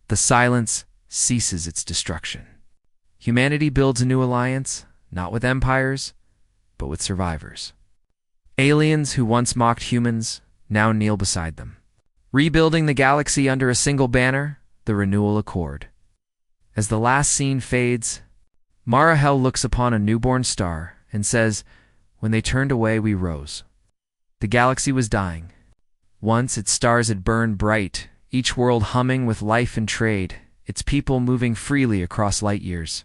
The silence ceases its destruction. Humanity builds a new alliance, not with empires, but with survivors. Aliens who once mocked humans now kneel beside them, rebuilding the galaxy under a single banner, the Renewal Accord. As the last scene fades, Marahel looks upon a newborn star and says, "When they turned away, we rose." The galaxy was dying. Once its stars had burned bright, each world humming with life and trade, its people moving freely across light years.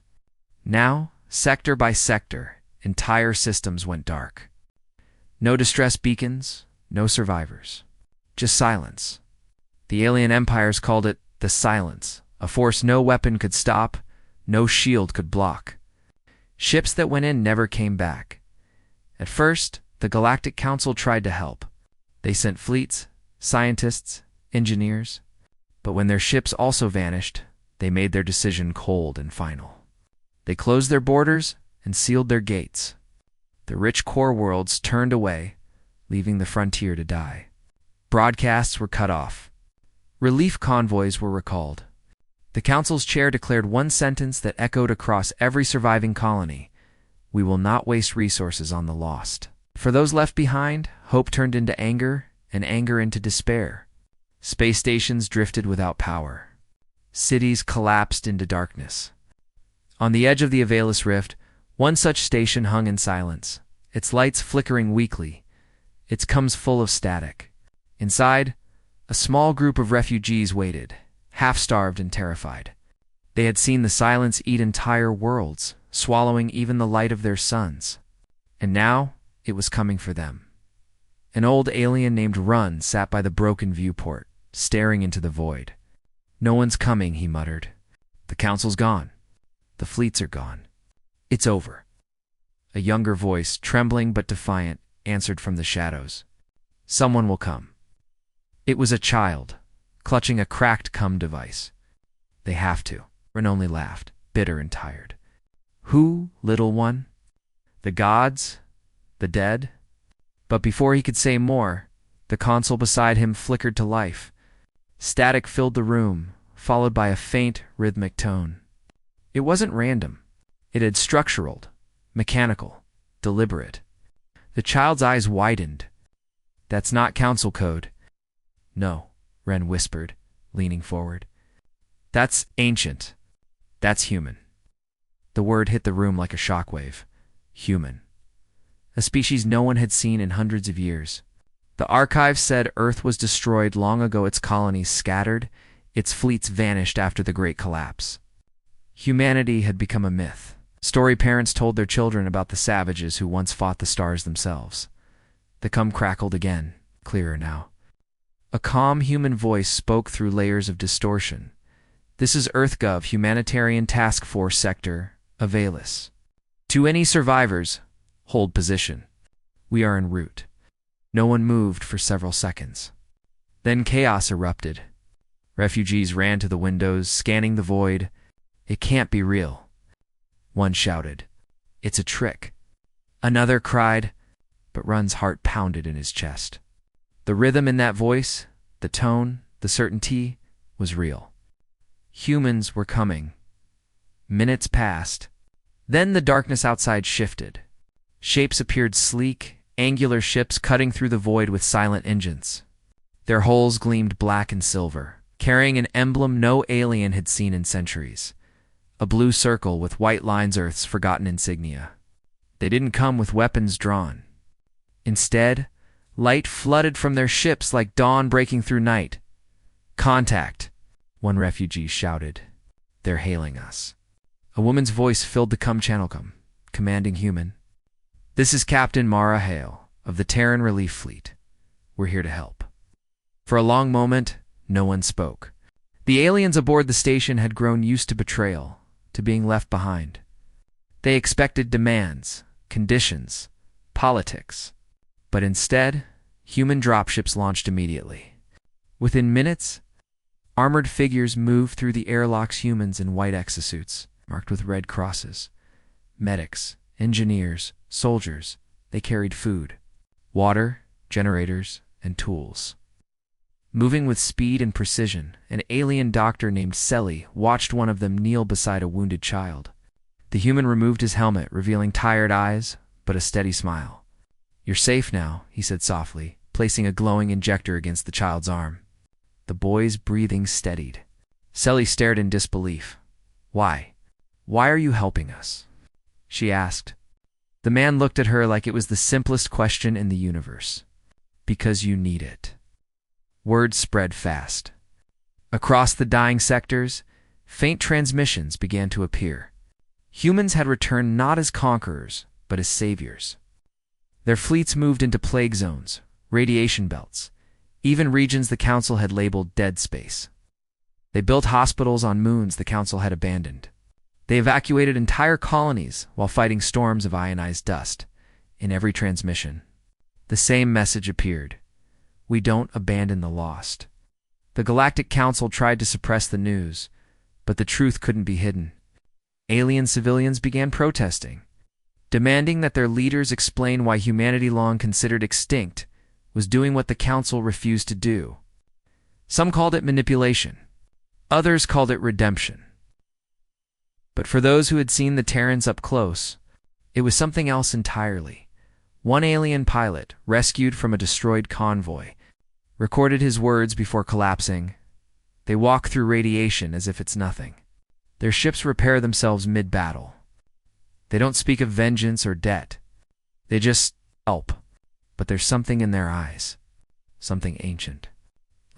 Now, sector by sector, entire systems went dark. No distress beacons, no survivors. Just silence. The alien empires called it the Silence, a force no weapon could stop, no shield could block. Ships that went in never came back. At first, the Galactic Council tried to help. They sent fleets, scientists, engineers. But when their ships also vanished, they made their decision cold and final. They closed their borders and sealed their gates. The rich core worlds turned away, leaving the frontier to die. Broadcasts were cut off. Relief convoys were recalled. The council's chair declared one sentence that echoed across every surviving colony: "We will not waste resources on the lost." For those left behind, hope turned into anger, and anger into despair. Space stations drifted without power. Cities collapsed into darkness. On the edge of the Avelis Rift, one such station hung in silence, its lights flickering weakly, its coms full of static. Inside, a small group of refugees waited, half-starved and terrified. They had seen the silence eat entire worlds, swallowing even the light of their suns. And now, it was coming for them. An old alien named Run sat by the broken viewport, staring into the void. "No one's coming," he muttered. "The council's gone. The fleets are gone. It's over." A younger voice, trembling but defiant, answered from the shadows. "Someone will come." It was a child, clutching a cracked cum device. "They have to." Ren only laughed, bitter and tired. "Who, little one? The gods? The dead?" But before he could say more, the console beside him flickered to life. Static filled the room, followed by a faint, rhythmic tone. It wasn't random. It had structural, mechanical, deliberate. The child's eyes widened. "That's not council code." "No," Ren whispered, leaning forward. "That's ancient. That's human." The word hit the room like a shockwave. Human. A species no one had seen in hundreds of years. The archives said Earth was destroyed long ago, its colonies scattered, its fleets vanished after the Great Collapse. Humanity had become a myth. Story parents told their children about the savages who once fought the stars themselves. The cum crackled again, clearer now. A calm human voice spoke through layers of distortion. "This is EarthGov Humanitarian Task Force Sector, Avelis. To any survivors, hold position. We are en route." No one moved for several seconds. Then chaos erupted. Refugees ran to the windows, scanning the void. "It can't be real." One shouted, "It's a trick." Another cried, but Run's heart pounded in his chest. The rhythm in that voice, the tone, the certainty, was real. Humans were coming. Minutes passed. Then the darkness outside shifted. Shapes appeared, sleek, angular ships cutting through the void with silent engines. Their hulls gleamed black and silver, carrying an emblem no alien had seen in centuries. A blue circle with white lines, Earth's forgotten insignia. They didn't come with weapons drawn. Instead, light flooded from their ships like dawn breaking through night. "Contact," one refugee shouted. "They're hailing us." A woman's voice filled the cum channel, commanding human. "This is Captain Mara Hale of the Terran Relief Fleet. We're here to help." For a long moment, no one spoke. The aliens aboard the station had grown used to betrayal, to being left behind. They expected demands, conditions, politics. But instead, human dropships launched immediately. Within minutes, armored figures moved through the airlocks, humans in white exosuits, marked with red crosses. Medics, engineers, soldiers, they carried food, water, generators, and tools. Moving with speed and precision, an alien doctor named Selly watched one of them kneel beside a wounded child. The human removed his helmet, revealing tired eyes, but a steady smile. "You're safe now," he said softly, placing a glowing injector against the child's arm. The boy's breathing steadied. Selly stared in disbelief. "Why? Why are you helping us?" she asked. The man looked at her like it was the simplest question in the universe. "Because you need it." Word spread fast. Across the dying sectors, faint transmissions began to appear. Humans had returned not as conquerors, but as saviors. Their fleets moved into plague zones, radiation belts, even regions the Council had labeled dead space. They built hospitals on moons the Council had abandoned. They evacuated entire colonies while fighting storms of ionized dust. In every transmission, the same message appeared: "We don't abandon the lost." The Galactic Council tried to suppress the news, but the truth couldn't be hidden. Alien civilians began protesting, demanding that their leaders explain why humanity long considered extinct was doing what the Council refused to do. Some called it manipulation. Others called it redemption. But for those who had seen the Terrans up close, it was something else entirely. One alien pilot, rescued from a destroyed convoy, recorded his words before collapsing: "They walk through radiation as if it's nothing. Their ships repair themselves mid-battle. They don't speak of vengeance or debt. They just help. But there's something in their eyes, something ancient,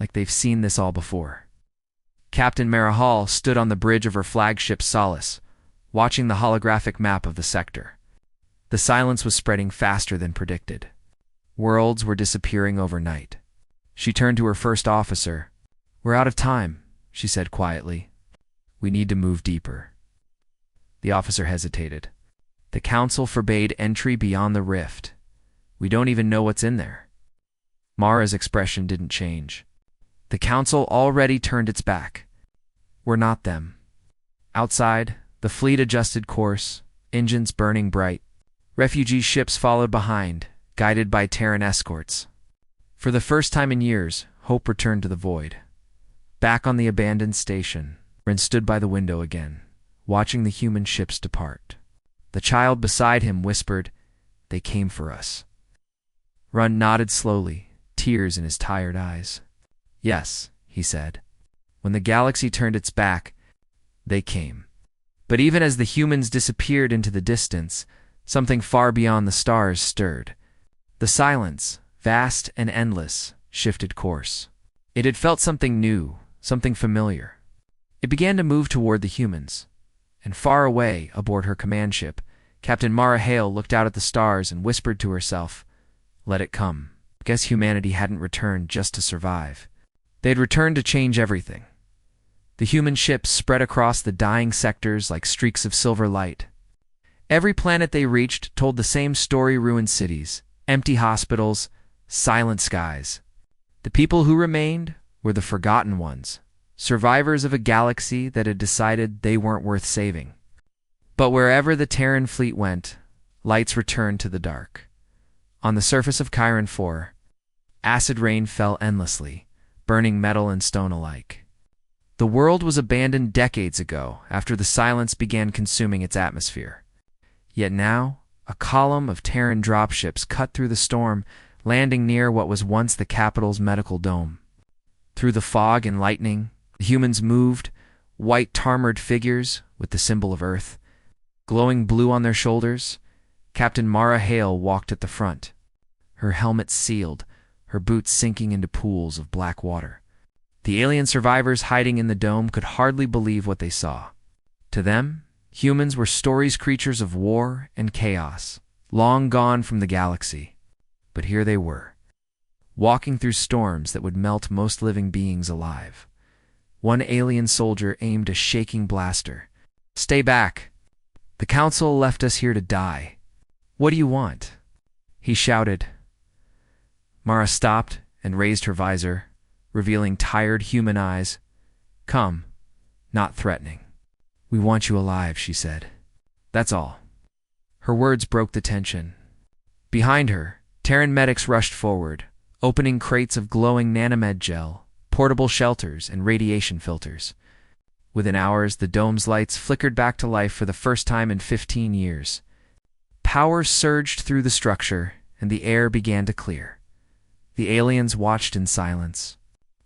like they've seen this all before." Captain Marahal stood on the bridge of her flagship Solace, watching the holographic map of the sector. The silence was spreading faster than predicted. Worlds were disappearing overnight. She turned to her first officer. "We're out of time," she said quietly. "We need to move deeper." The officer hesitated. "The Council forbade entry beyond the rift. We don't even know what's in there." Mara's expression didn't change. "The Council already turned its back. We're not them." Outside, the fleet adjusted course, engines burning bright. Refugee ships followed behind, guided by Terran escorts. For the first time in years, hope returned to the void. Back on the abandoned station, Ren stood by the window again, watching the human ships depart. The child beside him whispered, "They came for us." Ren nodded slowly, tears in his tired eyes. "Yes," he said. "When the galaxy turned its back, they came." But even as the humans disappeared into the distance, something far beyond the stars stirred. The silence, vast and endless, shifted course. It had felt something new, something familiar. It began to move toward the humans. And far away, aboard her command ship, Captain Mara Hale looked out at the stars and whispered to herself, "Let it come." Guess humanity hadn't returned just to survive. They'd returned to change everything. The human ships spread across the dying sectors like streaks of silver light. Every planet they reached told the same story: ruined cities, empty hospitals, silent skies. The people who remained were the forgotten ones, survivors of a galaxy that had decided they weren't worth saving. But wherever the Terran fleet went, lights returned to the dark. On the surface of Chiron 4, acid rain fell endlessly, burning metal and stone alike. The world was abandoned decades ago after the silence began consuming its atmosphere. Yet now, a column of Terran dropships cut through the storm, landing near what was once the capital's medical dome. Through the fog and lightning, the humans moved, white tarmared figures with the symbol of Earth. Glowing blue on their shoulders, Captain Mara Hale walked at the front, her helmet sealed, her boots sinking into pools of black water. The alien survivors hiding in the dome could hardly believe what they saw. To them, humans were stories, creatures of war and chaos, long gone from the galaxy. But here they were, walking through storms that would melt most living beings alive. One alien soldier aimed a shaking blaster. "Stay back! The Council left us here to die. What do you want?" he shouted. Mara stopped and raised her visor, revealing tired human eyes. "Come," not threatening. "We want you alive," she said. "That's all." Her words broke the tension. Behind her, Terran medics rushed forward, opening crates of glowing nanomed gel, portable shelters, and radiation filters. Within hours, the dome's lights flickered back to life for the first time in 15 years. Power surged through the structure, and the air began to clear. The aliens watched in silence.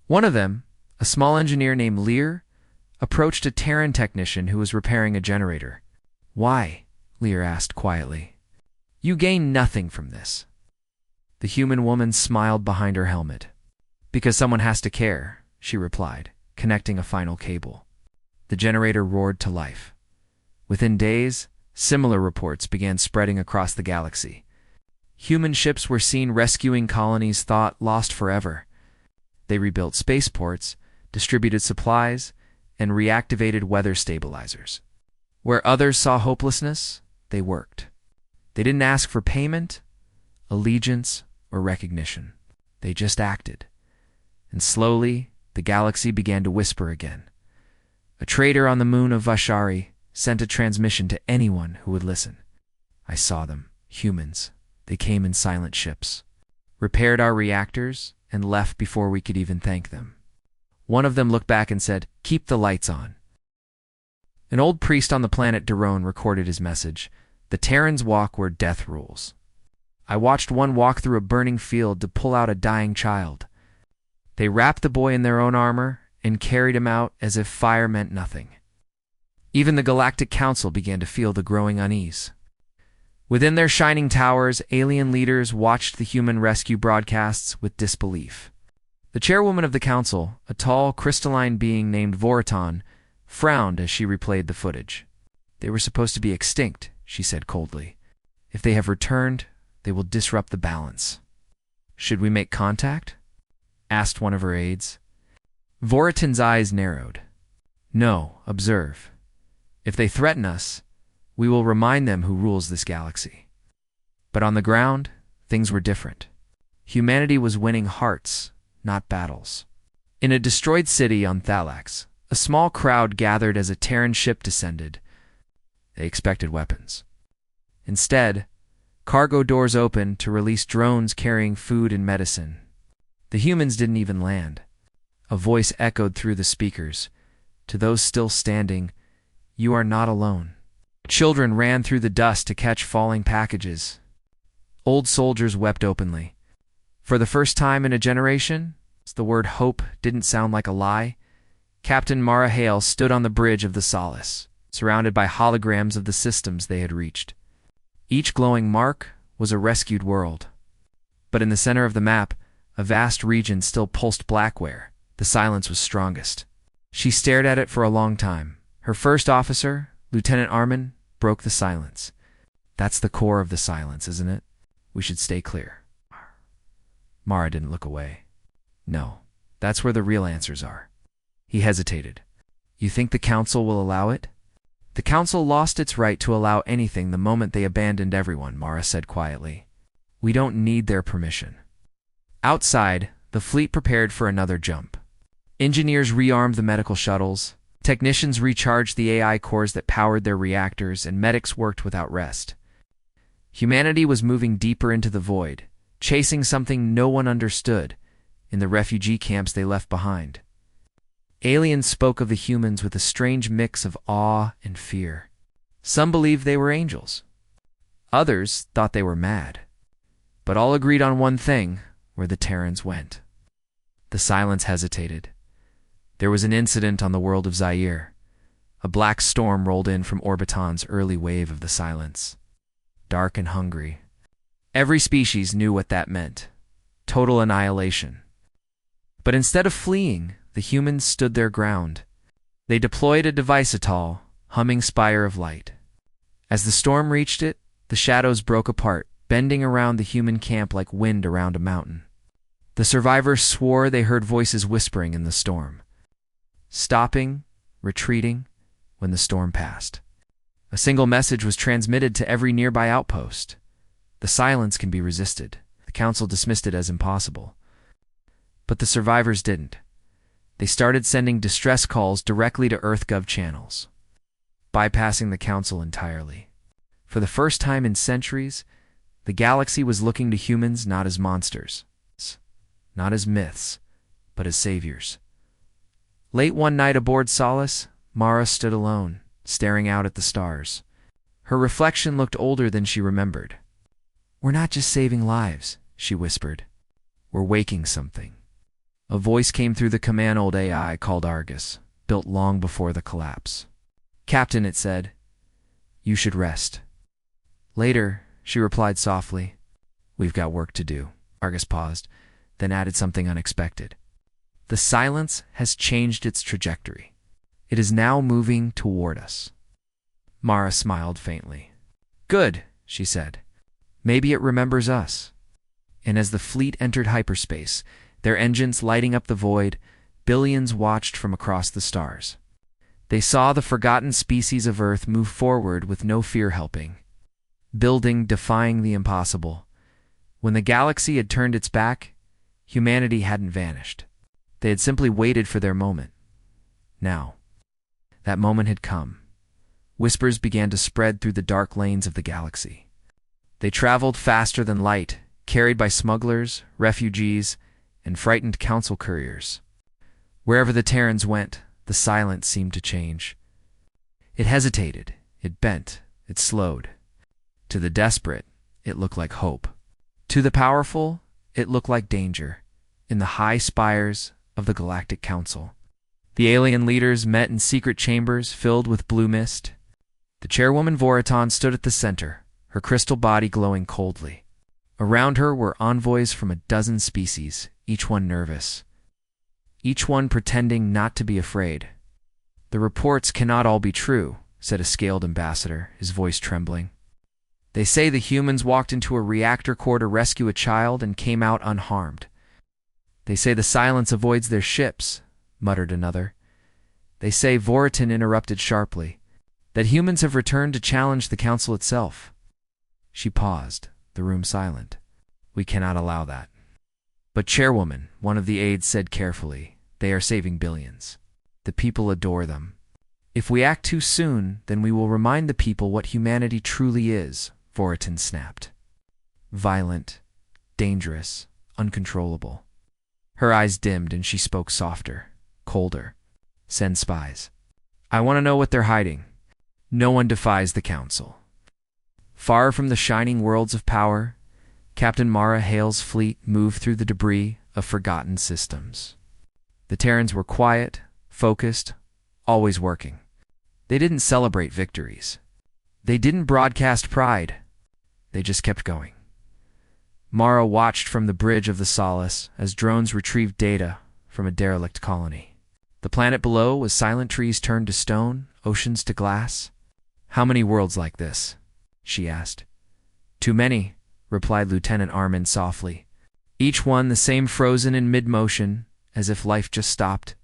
One of them, a small engineer named Lear, approached a Terran technician who was repairing a generator. "Why?" Lear asked quietly. "You gain nothing from this." The human woman smiled behind her helmet. "Because someone has to care," she replied, connecting a final cable. The generator roared to life. Within days, similar reports began spreading across the galaxy. Human ships were seen rescuing colonies thought lost forever. They rebuilt spaceports, distributed supplies, and reactivated weather stabilizers. Where others saw hopelessness, they worked. They didn't ask for payment, allegiance, or recognition. They just acted. And slowly, the galaxy began to whisper again. A trader on the moon of Vashari sent a transmission to anyone who would listen. "I saw them, humans. They came in silent ships, repaired our reactors, and left before we could even thank them." One of them looked back and said, "Keep the lights on." An old priest on the planet Daron recorded his message. "The Terrans walk where death rules." I watched one walk through a burning field to pull out a dying child. They wrapped the boy in their own armor and carried him out as if fire meant nothing. Even the Galactic Council began to feel the growing unease. Within their shining towers, alien leaders watched the human rescue broadcasts with disbelief. The chairwoman of the council, a tall, crystalline being named Voriton, frowned as she replayed the footage. "They were supposed to be extinct," she said coldly. "If they have returned, they will disrupt the balance." "Should we make contact?" asked one of her aides. Voriton's eyes narrowed. "No, observe. If they threaten us, we will remind them who rules this galaxy." But on the ground, things were different. Humanity was winning hearts, not battles. In a destroyed city on Thalax, a small crowd gathered as a Terran ship descended. They expected weapons. Instead, cargo doors opened to release drones carrying food and medicine. The humans didn't even land. A voice echoed through the speakers. To those still standing, "You are not alone." Children ran through the dust to catch falling packages. Old soldiers wept openly. For the first time in a generation, the word hope didn't sound like a lie. Captain Mara Hale stood on the bridge of the Solace, surrounded by holograms of the systems they had reached. Each glowing mark was a rescued world. But in the center of the map, a vast region still pulsed blackware. The silence was strongest. She stared at it for a long time. Her first officer, Lieutenant Armin, broke the silence. "That's the core of the silence, isn't it? We should stay clear." Mara didn't look away. "No, that's where the real answers are." He hesitated. "You think the Council will allow it?" "The Council lost its right to allow anything the moment they abandoned everyone," Mara said quietly. "We don't need their permission." Outside, the fleet prepared for another jump. Engineers rearmed the medical shuttles, technicians recharged the AI cores that powered their reactors, and medics worked without rest. Humanity was moving deeper into the void, chasing something no one understood in the refugee camps they left behind. Aliens spoke of the humans with a strange mix of awe and fear. Some believed they were angels. Others thought they were mad. But all agreed on one thing: where the Terrans went. The silence hesitated. There was an incident on the world of Zaire. A black storm rolled in from Orbiton's early wave of the silence. Dark and hungry. Every species knew what that meant. Total annihilation. But instead of fleeing, the humans stood their ground. They deployed a device atoll, humming spire of light. As the storm reached it, the shadows broke apart, bending around the human camp like wind around a mountain. The survivors swore they heard voices whispering in the storm, stopping, retreating, when the storm passed. A single message was transmitted to every nearby outpost. The silence can be resisted. The Council dismissed it as impossible. But the survivors didn't. They started sending distress calls directly to EarthGov channels, bypassing the Council entirely. For the first time in centuries, the galaxy was looking to humans not as monsters, not as myths, but as saviors. Late one night aboard Solace, Mara stood alone, staring out at the stars. Her reflection looked older than she remembered. "We're not just saving lives," she whispered. "We're waking something." A voice came through the command old AI called Argus, built long before the collapse. "Captain," it said, "you should rest." "Later," she replied softly. "We've got work to do." Argus paused, then added something unexpected. "The silence has changed its trajectory. It is now moving toward us." Mara smiled faintly. "Good," she said. "Maybe it remembers us." And as the fleet entered hyperspace, their engines lighting up the void, billions watched from across the stars. They saw the forgotten species of Earth move forward with no fear helping, building, defying the impossible. When the galaxy had turned its back, humanity hadn't vanished. They had simply waited for their moment. Now, that moment had come. Whispers began to spread through the dark lanes of the galaxy. They traveled faster than light, carried by smugglers, refugees, and frightened council couriers. Wherever the Terrans went, the silence seemed to change. It hesitated, it bent, it slowed. To the desperate, it looked like hope. To the powerful, it looked like danger. In the high spires of the Galactic Council, the alien leaders met in secret chambers filled with blue mist. The chairwoman Voriton stood at the center, her crystal body glowing coldly. Around her were envoys from a dozen species, each one nervous, each one pretending not to be afraid. "The reports cannot all be true," said a scaled ambassador, his voice trembling. "They say the humans walked into a reactor core to rescue a child and came out unharmed." "They say the silence avoids their ships," muttered another. "They say," Voriton interrupted sharply, "that humans have returned to challenge the council itself." She paused, the room silent. "We cannot allow that." "But chairwoman," one of the aides said carefully, "they are saving billions. The people adore them. If we act too soon, then we will remind the people what humanity truly is," Voriton snapped. "Violent, dangerous, uncontrollable." Her eyes dimmed and she spoke softer, colder. "Send spies. I want to know what they're hiding. No one defies the council." Far from the shining worlds of power, Captain Mara Hale's fleet moved through the debris of forgotten systems. The Terrans were quiet, focused, always working. They didn't celebrate victories. They didn't broadcast pride. They just kept going. Mara watched from the bridge of the Solace as drones retrieved data from a derelict colony. The planet below was silent, trees turned to stone, oceans to glass. "How many worlds like this?" she asked. "Too many," replied Lieutenant Armin softly. "Each one the same, frozen in mid-motion, as if life just stopped."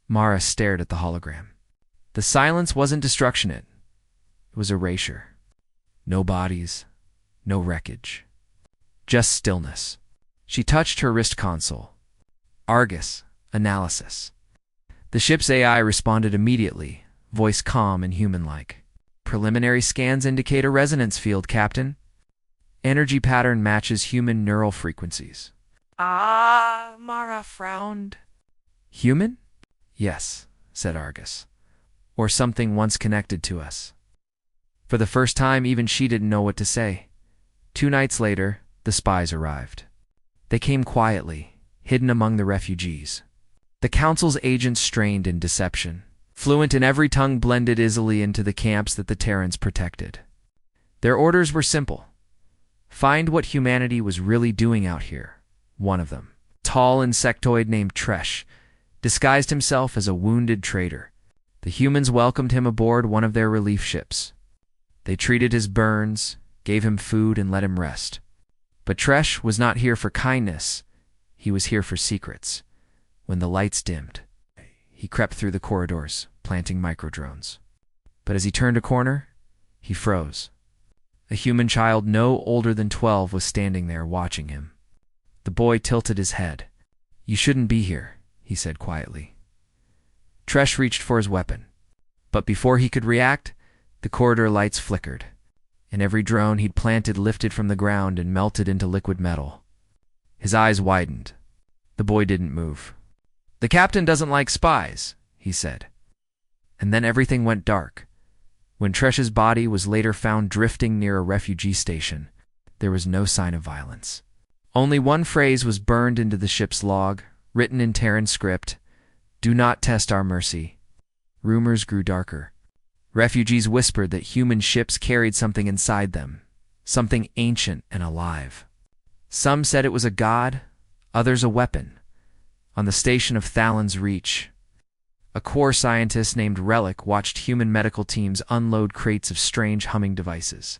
Mara stared at the hologram. The silence wasn't destruction, it was erasure. No bodies, no wreckage. Just stillness. She touched her wrist console. "Argus, analysis." The ship's AI responded immediately, voice calm and human-like. "Preliminary scans indicate a resonance field, Captain. Energy pattern matches human neural frequencies." Mara frowned. "Human?" "Yes," said Argus. "Or something once connected to us." For the first time, even she didn't know what to say. 2 nights later, the spies arrived. They came quietly, hidden among the refugees. The council's agents strained in deception, fluent in every tongue, blended easily into the camps that the Terrans protected. Their orders were simple. Find what humanity was really doing out here. One of them, tall insectoid named Tresh, disguised himself as a wounded trader. The humans welcomed him aboard one of their relief ships. They treated his burns, gave him food, and let him rest. But Tresh was not here for kindness. He was here for secrets. When the lights dimmed, he crept through the corridors, planting microdrones. But as he turned a corner, he froze. A human child no older than 12 was standing there watching him. The boy tilted his head. "You shouldn't be here," he said quietly. Tresh reached for his weapon. But before he could react, the corridor lights flickered, and every drone he'd planted lifted from the ground and melted into liquid metal. His eyes widened. The boy didn't move. "The captain doesn't like spies," he said. And then everything went dark. When Tresh's body was later found drifting near a refugee station, there was no sign of violence. Only one phrase was burned into the ship's log, written in Terran script: "Do not test our mercy." Rumors grew darker. Refugees whispered that human ships carried something inside them, something ancient and alive. Some said it was a god, others a weapon. On the station of Thalan's Reach, a core scientist named Relic watched human medical teams unload crates of strange humming devices.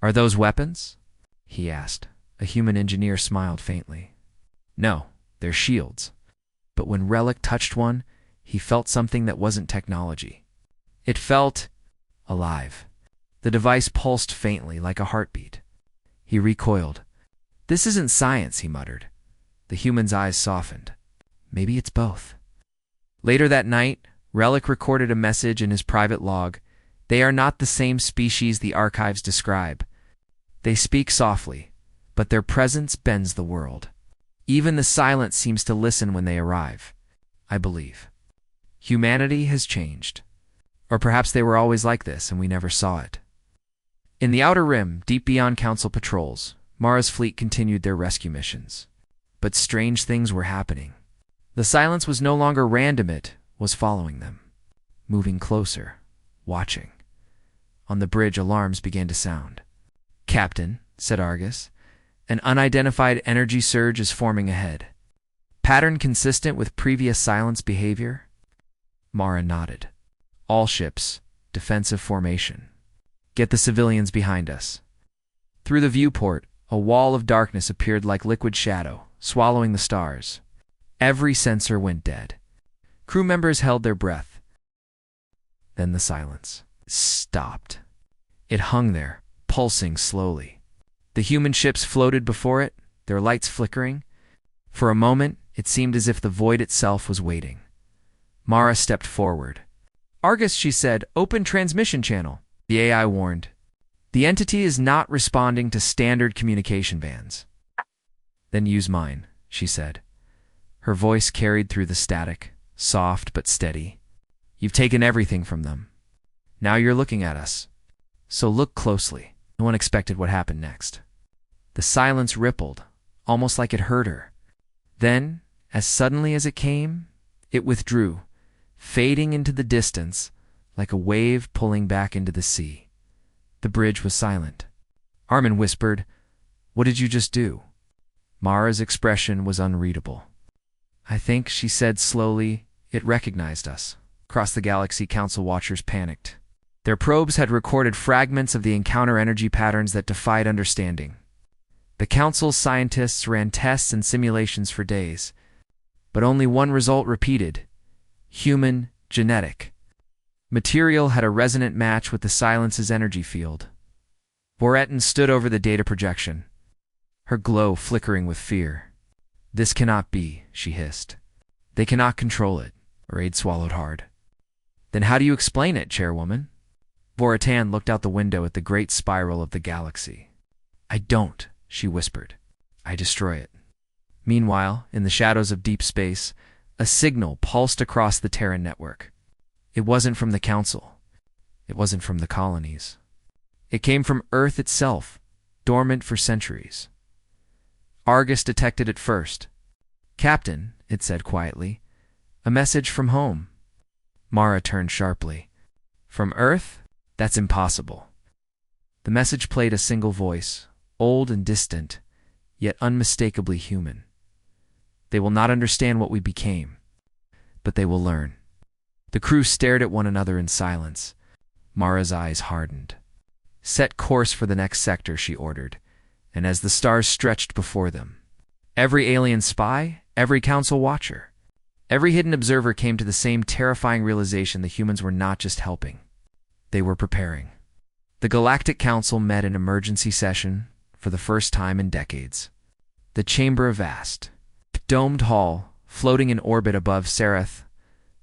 "Are those weapons?" he asked. A human engineer smiled faintly. "No, they're shields." But when Relic touched one, he felt something that wasn't technology. It felt alive. The device pulsed faintly, like a heartbeat. He recoiled. "This isn't science," he muttered. The human's eyes softened. "Maybe it's both." Later that night, Relic recorded a message in his private log. "They are not the same species the archives describe. They speak softly, but their presence bends the world. Even the silent seems to listen when they arrive. I believe humanity has changed. Or perhaps they were always like this and we never saw it." In the Outer Rim, deep beyond Council patrols, Mara's fleet continued their rescue missions. But strange things were happening. The silence was no longer random, it was following them. Moving closer, watching. On the bridge, alarms began to sound. "Captain," said Argus, "an unidentified energy surge is forming ahead. Pattern consistent with previous silence behavior?" Mara nodded. "All ships, defensive formation. Get the civilians behind us." Through the viewport, a wall of darkness appeared like liquid shadow, swallowing the stars. Every sensor went dead. Crew members held their breath. Then the silence stopped. It hung there, pulsing slowly. The human ships floated before it, their lights flickering. For a moment, it seemed as if the void itself was waiting. Mara stepped forward. "Argus," she said, "open transmission channel." The AI warned. "The entity is not responding to standard communication bands." "Then use mine," she said. Her voice carried through the static, soft but steady. "You've taken everything from them. Now you're looking at us. So look closely." No one expected what happened next. The silence rippled, almost like it hurt her. Then, as suddenly as it came, it withdrew, fading into the distance like a wave pulling back into the sea. The bridge was silent. Armin whispered, "What did you just do?" Mara's expression was unreadable. "I think," she said slowly, "it recognized us." Across the galaxy, Council watchers panicked. Their probes had recorded fragments of the encounter energy patterns that defied understanding. The Council's scientists ran tests and simulations for days, but only one result repeated: human, genetic. Material had a resonant match with the silence's energy field. Voretin stood over the data projection, her glow flickering with fear. "This cannot be," she hissed. "They cannot control it." Raid swallowed hard. "Then how do you explain it, Chairwoman?" Voretin looked out the window at the great spiral of the galaxy. "I don't," she whispered. "I destroy it." Meanwhile, in the shadows of deep space, a signal pulsed across the Terran network. It wasn't from the Council. It wasn't from the colonies. It came from Earth itself, dormant for centuries. Argus detected it first. "Captain," it said quietly, "a message from home." Mara turned sharply. "From Earth? That's impossible." The message played a single voice, old and distant, yet unmistakably human. "They will not understand what we became, but they will learn." The crew stared at one another in silence. Mara's eyes hardened. "Set course for the next sector," she ordered, and as the stars stretched before them, every alien spy, every Council watcher, every hidden observer came to the same terrifying realization: the humans were not just helping. They were preparing. The Galactic Council met in emergency session for the first time in decades. The chamber, a vast, domed hall, floating in orbit above Sereth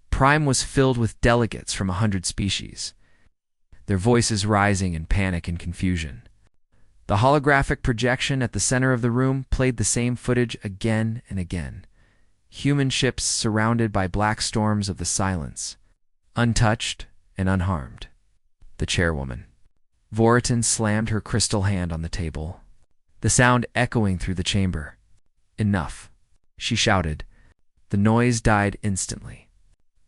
Prime, was filled with delegates from 100 species, their voices rising in panic and confusion. The holographic projection at the center of the room played the same footage again and again. human ships surrounded by black storms of the silence, untouched and unharmed. The chairwoman. Voritan slammed her crystal hand on the table, the sound echoing through the chamber. "Enough," she shouted. The noise died instantly.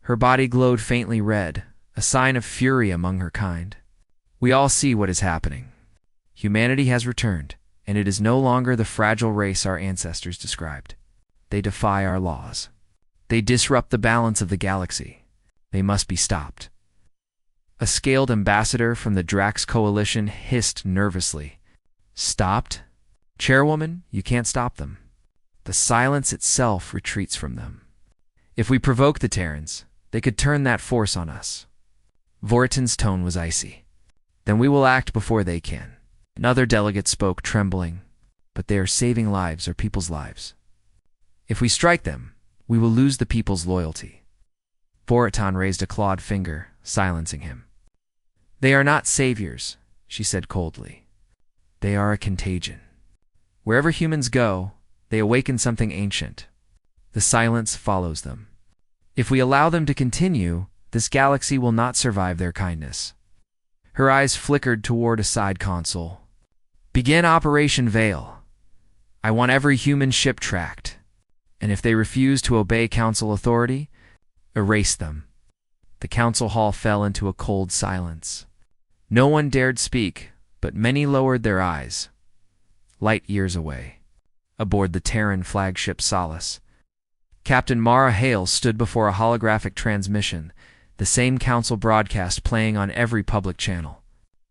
Her body glowed faintly red, a sign of fury among her kind. "We all see what is happening. Humanity has returned, and it is no longer the fragile race our ancestors described. They defy our laws. They disrupt the balance of the galaxy. They must be stopped." A scaled ambassador from the Drax Coalition hissed nervously. "Stopped? Chairwoman, you can't stop them. The silence itself retreats from them. If we provoke the Terrans, they could turn that force on us." Voritan's tone was icy. "Then we will act before they can." Another delegate spoke, trembling. "But they are saving lives or people's lives. If we strike them, we will lose the people's loyalty." Voritan raised a clawed finger, silencing him. "They are not saviors," she said coldly. "They are a contagion. Wherever humans go, they awaken something ancient. The silence follows them. If we allow them to continue, this galaxy will not survive their kindness." Her eyes flickered toward a side console. "Begin Operation Veil. I want every human ship tracked. And if they refuse to obey Council authority, erase them." The council hall fell into a cold silence. No one dared speak, but many lowered their eyes. Light years away, aboard the Terran flagship Solace, Captain Mara Hale stood before a holographic transmission, the same council broadcast playing on every public channel.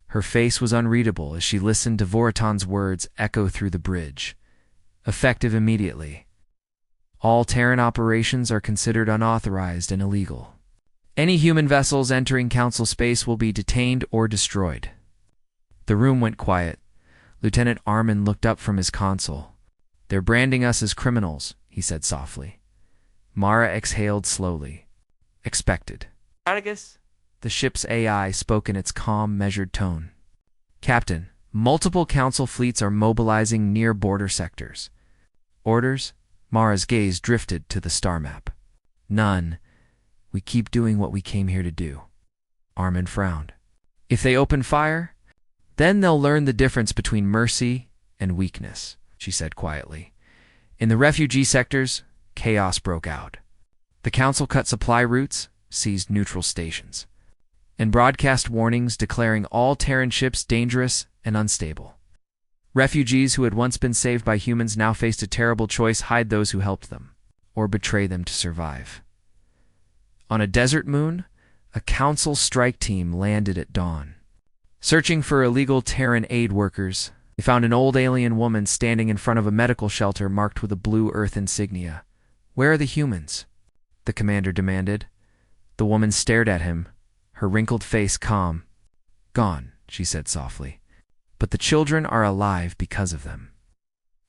Her face was unreadable as she listened to Voritan's words echo through the bridge. "Effective immediately. All Terran operations are considered unauthorized and illegal. Any human vessels entering Council space will be detained or destroyed." The room went quiet. Lieutenant Armin looked up from his console. "They're branding us as criminals," he said softly. Mara exhaled slowly. "Expected." "Argus?" The ship's AI spoke in its calm, measured tone. "Captain, multiple Council fleets are mobilizing near border sectors." "Orders?" Mara's gaze drifted to the star map. "None. We keep doing what we came here to do." Armin frowned. "If they open fire, then they'll learn the difference between mercy and weakness," she said quietly. In the refugee sectors, chaos broke out. The Council cut supply routes, seized neutral stations, and broadcast warnings declaring all Terran ships dangerous and unstable. Refugees who had once been saved by humans now faced a terrible choice: hide those who helped them, or betray them to survive. On a desert moon, a Council strike team landed at dawn. Searching for illegal Terran aid workers, they found an old alien woman standing in front of a medical shelter marked with a blue Earth insignia. "Where are the humans?" the commander demanded. The woman stared at him, her wrinkled face calm. "Gone," she said softly. "But the children are alive because of them."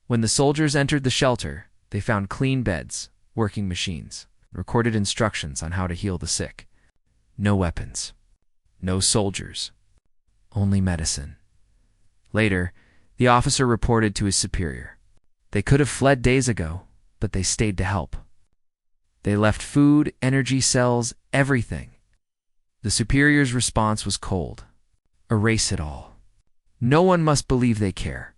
When the soldiers entered the shelter, they found clean beds, working machines, recorded instructions on how to heal the sick. No weapons. No soldiers. Only medicine. Later, the officer reported to his superior. They could have fled days ago, but they stayed to help. They left food, energy cells, everything. The superior's response was cold. Erase it all. No one must believe they care.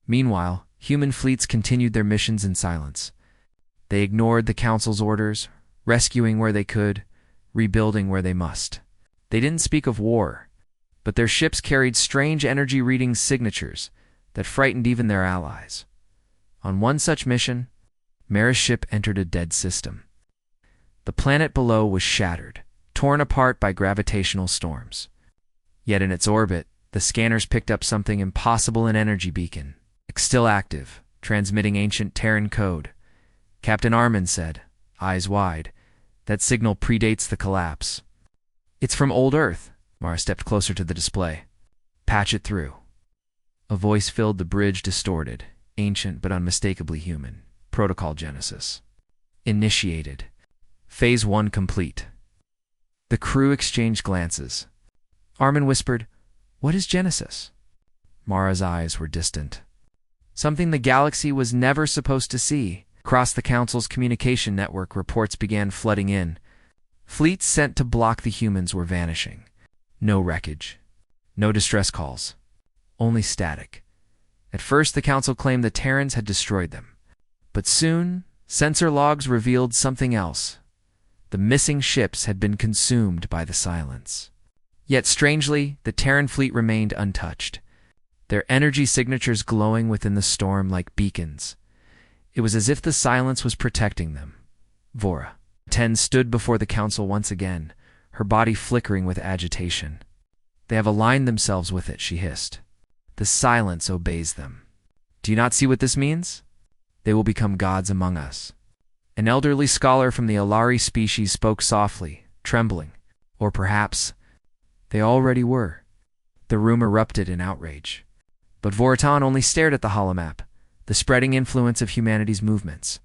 Meanwhile, human fleets continued their missions in silence. They ignored the Council's orders, rescuing where they could, rebuilding where they must. They didn't speak of war, but their ships carried strange energy reading signatures that frightened even their allies. On one such mission, Mara's ship entered a dead system. The planet below was shattered, torn apart by gravitational storms. Yet in its orbit, the scanners picked up something impossible: an energy beacon, still active, transmitting ancient Terran code. Captain Armin said, eyes wide, "That signal predates the collapse." "It's from old Earth." Mara stepped closer to the display. "Patch it through." A voice filled the bridge, distorted, ancient but unmistakably human. Protocol Genesis. Initiated. Phase 1 complete. The crew exchanged glances. Armin whispered, "What is Genesis?" Mara's eyes were distant. "Something the galaxy was never supposed to see. Across the Council's communication network, reports began flooding in. Fleets sent to block the humans were vanishing. No wreckage. No distress calls. Only static. At first, the Council claimed the Terrans had destroyed them. But soon, sensor logs revealed something else. The missing ships had been consumed by the silence. Yet strangely, the Terran fleet remained untouched, their energy signatures glowing within the storm like beacons. It was as if the silence was protecting them. Vora 10 stood before the Council once again, her body flickering with agitation. "They have aligned themselves with it," she hissed. "The silence obeys them. Do you not see what this means? They will become gods among us." An elderly scholar from the Alari species spoke softly, trembling. Or perhaps they already were. The room erupted in outrage. But Voratan only stared at the holomap, the spreading influence of humanity's movements.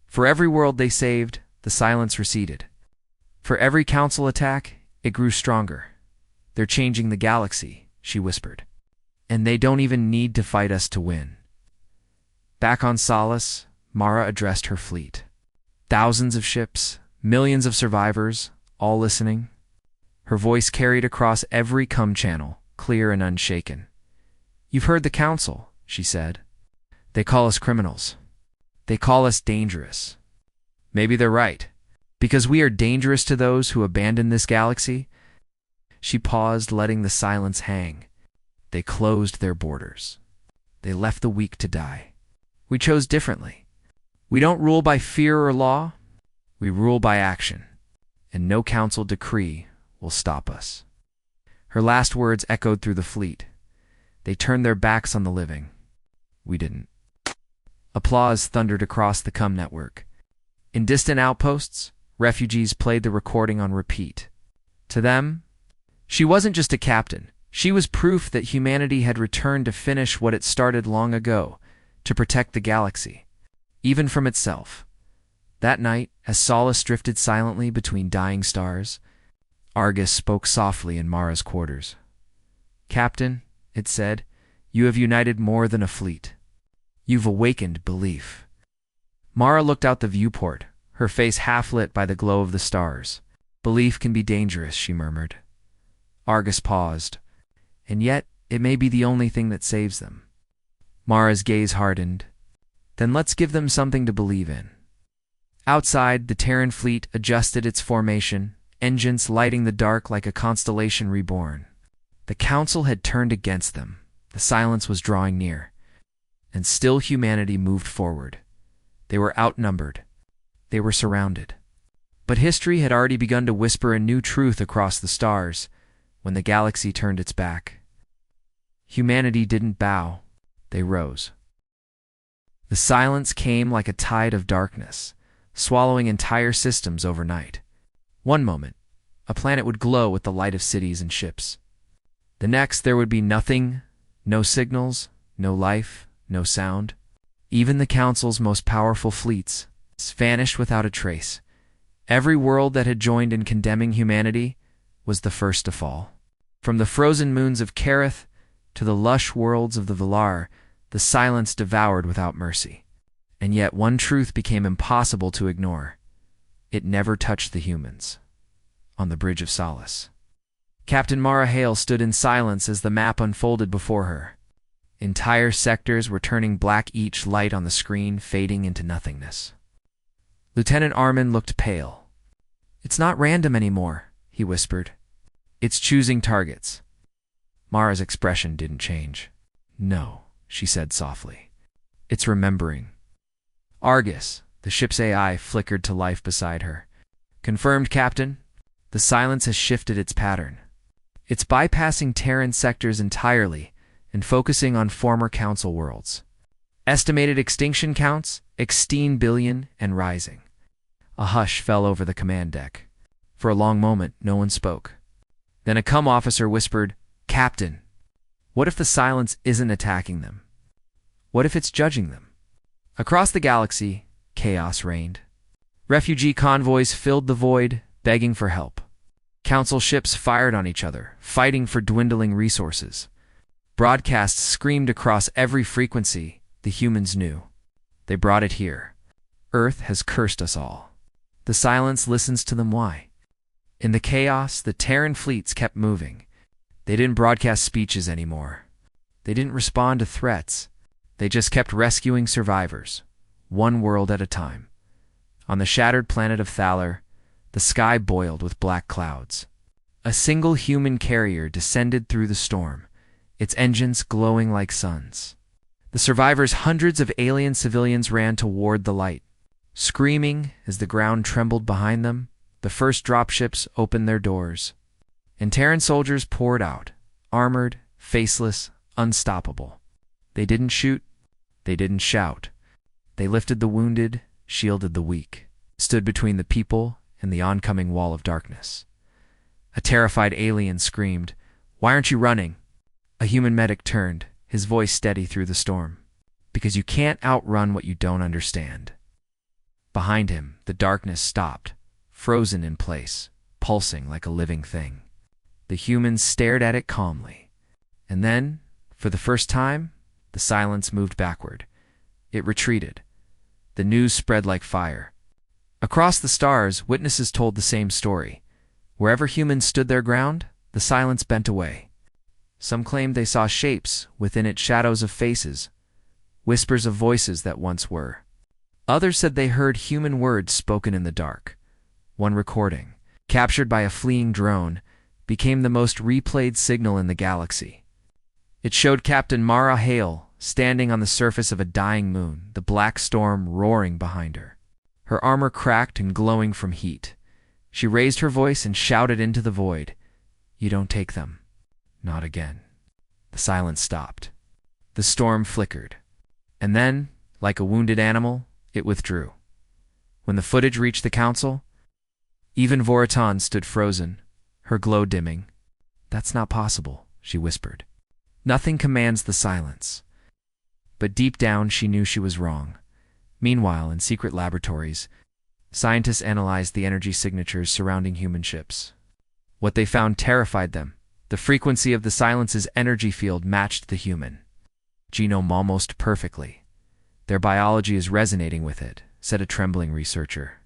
For every world they saved, the silence receded. For every Council attack, it grew stronger. "They're changing the galaxy," she whispered. "And they don't even need to fight us to win." Back on Solace, Mara addressed her fleet. Thousands of ships, millions of survivors, all listening. Her voice carried across every channel, clear and unshaken. "You've heard the Council," she said. "They call us criminals. They call us dangerous. Maybe they're right. Because we are dangerous to those who abandon this galaxy." She paused, letting the silence hang. "They closed their borders. They left the weak to die. We chose differently. We don't rule by fear or law. We rule by action. And no Council decree will stop us." Her last words echoed through the fleet. They turned their backs on the living. We didn't. Applause thundered across the CUM network. In distant outposts, refugees played the recording on repeat. To them, she wasn't just a captain. She was proof that humanity had returned to finish what it started long ago, to protect the galaxy, even from itself. That night, as Solace drifted silently between dying stars, Argus spoke softly in Mara's quarters. "Captain," it said, "you have united more than a fleet. You've awakened belief." Mara looked out the viewport, her face half-lit by the glow of the stars. "Belief can be dangerous," she murmured. Argus paused. "And yet, it may be the only thing that saves them." Mara's gaze hardened. "Then let's give them something to believe in." Outside, the Terran fleet adjusted its formation, engines lighting the dark like a constellation reborn. The Council had turned against them. The silence was drawing near. And still humanity moved forward. They were outnumbered. They were surrounded. But history had already begun to whisper a new truth across the stars when the galaxy turned its back. Humanity didn't bow. They rose. The silence came like a tide of darkness, swallowing entire systems overnight. One moment, a planet would glow with the light of cities and ships. The next, there would be nothing, no signals, no life, no sound. Even the Council's most powerful fleets vanished without a trace. Every world that had joined in condemning humanity was the first to fall. From the frozen moons of Kareth to the lush worlds of the Valar, the silence devoured without mercy. And yet one truth became impossible to ignore. It never touched the humans. On the Bridge of Solace, Captain Mara Hale stood in silence as the map unfolded before her. Entire sectors were turning black, each light on the screen fading into nothingness. Lieutenant Armin looked pale. "It's not random anymore," he whispered. "It's choosing targets." Mara's expression didn't change. "No," she said softly. "It's remembering." Argus, the ship's AI, flickered to life beside her. "Confirmed, Captain. The silence has shifted its pattern. It's bypassing Terran sectors entirely and focusing on former Council worlds. Estimated extinction counts, 16 billion and rising." A hush fell over the command deck. For a long moment, no one spoke. Then a CUM officer whispered, "Captain, what if the silence isn't attacking them? What if it's judging them?" Across the galaxy, chaos reigned. Refugee convoys filled the void, begging for help. Council ships fired on each other, fighting for dwindling resources. Broadcasts screamed across every frequency the humans knew. They brought it here. Earth has cursed us all. The silence listens to them why. In the chaos, the Terran fleets kept moving. They didn't broadcast speeches anymore. They didn't respond to threats. They just kept rescuing survivors, one world at a time. On the shattered planet of Thaler, the sky boiled with black clouds. A single human carrier descended through the storm, its engines glowing like suns. The survivors, hundreds of alien civilians, ran toward the light. Screaming as the ground trembled behind them, the first dropships opened their doors. And Terran soldiers poured out, armored, faceless, unstoppable. They didn't shoot. They didn't shout. They lifted the wounded, shielded the weak, stood between the people and the oncoming wall of darkness. A terrified alien screamed, "Why aren't you running?" A human medic turned, his voice steady through the storm. "Because you can't outrun what you don't understand." Behind him, the darkness stopped, frozen in place, pulsing like a living thing. The humans stared at it calmly. And then, for the first time, the silence moved backward. It retreated. The news spread like fire. Across the stars, witnesses told the same story. Wherever humans stood their ground, the silence bent away. Some claimed they saw shapes, within it shadows of faces, whispers of voices that once were. Others said they heard human words spoken in the dark. One recording, captured by a fleeing drone, became the most replayed signal in the galaxy. It showed Captain Mara Hale standing on the surface of a dying moon, the black storm roaring behind her. Her armor cracked and glowing from heat. She raised her voice and shouted into the void, "You don't take them. Not again." The silence stopped. The storm flickered. And then, like a wounded animal, it withdrew. When the footage reached the council, even Voratan stood frozen, her glow dimming. "That's not possible," she whispered. Nothing commands the silence. But deep down she knew she was wrong. Meanwhile, in secret laboratories, scientists analyzed the energy signatures surrounding human ships. What they found terrified them. The frequency of the silence's energy field matched the human genome almost perfectly. "Their biology is resonating with it," said a trembling researcher.